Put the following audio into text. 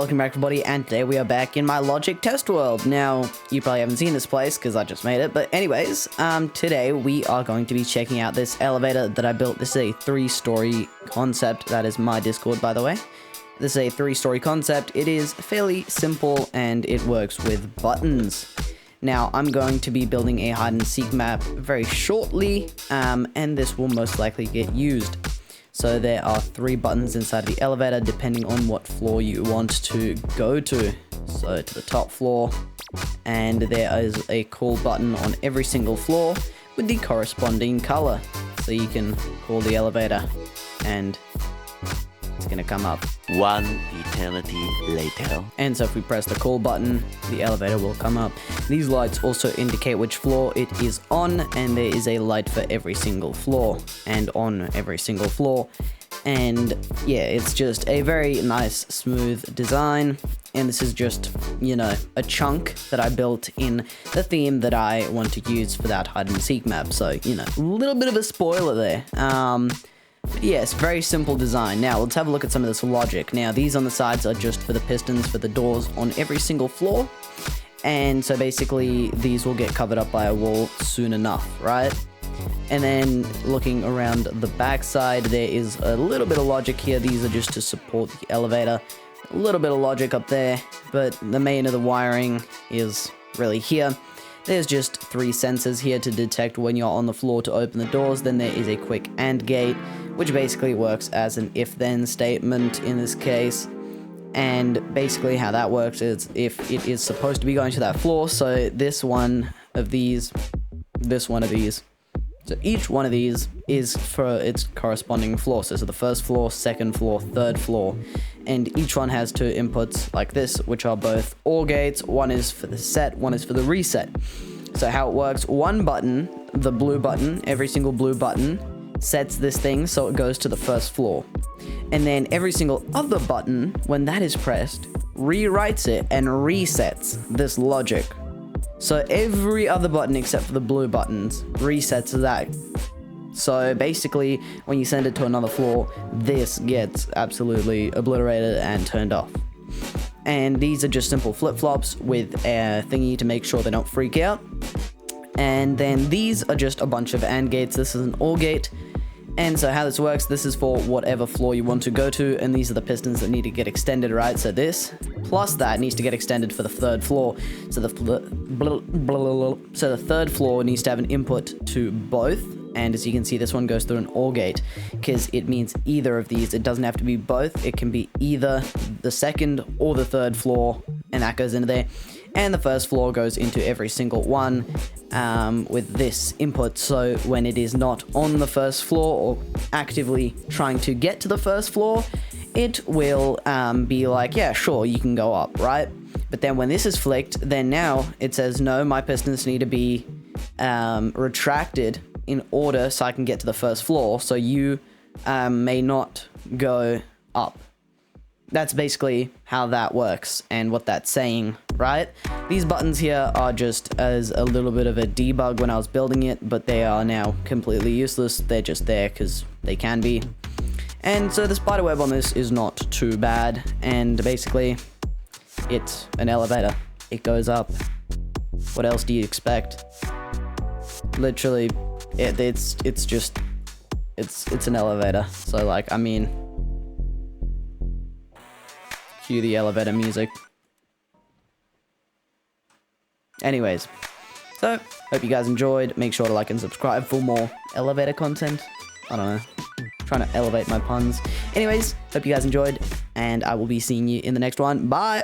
welcome back everybody, and today we are back in my logic test world. Now, you probably haven't seen this place because I just made it, but anyways, today we are going to be checking out this elevator that I built. This is a 3-story concept. That is my Discord, by the way. This is a 3-story concept. It is fairly simple and it works with buttons. Now, I'm going to be building a hide and seek map very shortly, and this will most likely get used. So there are 3 buttons inside the elevator depending on what floor you want to go to. So to the top floor, and there is a call button on every single floor with the corresponding color. So you can call the elevator and it's gonna come up. 1 eternity later. And so if we press the call button, the elevator will come up. These lights also indicate which floor it is on, and there is a light for every single floor and on every single floor. And yeah, it's just a very nice, smooth design. And this is just, you know, a chunk that I built in the theme that I want to use for that hide and seek map. So, you know, a little bit of a spoiler there. Yes, very simple design. Now, let's have a look at some of this logic. Now, these on the sides are just for the pistons for the doors on every single floor. And so basically, these will get covered up by a wall soon enough, right? And then looking around the back side, there is a little bit of logic here. These are just to support the elevator. A little bit of logic up there, but the main of the wiring is really here. There's just 3 sensors here to detect when you're on the floor to open the doors. Then there is a quick AND gate, which basically works as an if-then statement in this case. And basically how that works is if it is supposed to be going to that floor, so this one of these, so each one of these is for its corresponding floor. So the first floor, second floor, third floor. And each one has 2 inputs like this, which are both OR gates. One is for the set, one is for the reset. So how it works, one button, the blue button, every single blue button sets this thing so it goes to the first floor. And then every single other button, when that is pressed, rewrites it and resets this logic. So every other button except for the blue buttons resets that. So basically, when you send it to another floor, this gets absolutely obliterated and turned off. And these are just simple flip-flops with a thingy to make sure they don't freak out. And then these are just a bunch of AND gates. This is an OR gate. And so how this works, this is for whatever floor you want to go to, and these are the pistons that need to get extended, right? So this, plus that, needs to get extended for the 3rd floor. So the 3rd floor needs to have an input to both, and as you can see, this one goes through an OR gate, because it means either of these. It doesn't have to be both, it can be either the 2nd or the 3rd floor, and that goes into there. And the 1st floor goes into every single one with this input. So when it is not on the 1st floor or actively trying to get to the 1st floor, it will be like, yeah, sure, you can go up, right? But then when this is flicked, then now it says, no, my pistons need to be retracted in order so I can get to the 1st floor. So you may not go up. That's basically how that works and what that's saying, right? These buttons here are just as a little bit of a debug when I was building it, but they are now completely useless. They're just there because they can be. And so the spiderweb on this is not too bad. And basically, it's an elevator. It goes up. What else do you expect? Literally, it's an elevator. So like, I mean, cue the elevator music. Anyways, so hope you guys enjoyed. Make sure to like and subscribe for more elevator content. I don't know, trying to elevate my puns. Anyways, hope you guys enjoyed, and I will be seeing you in the next one. Bye.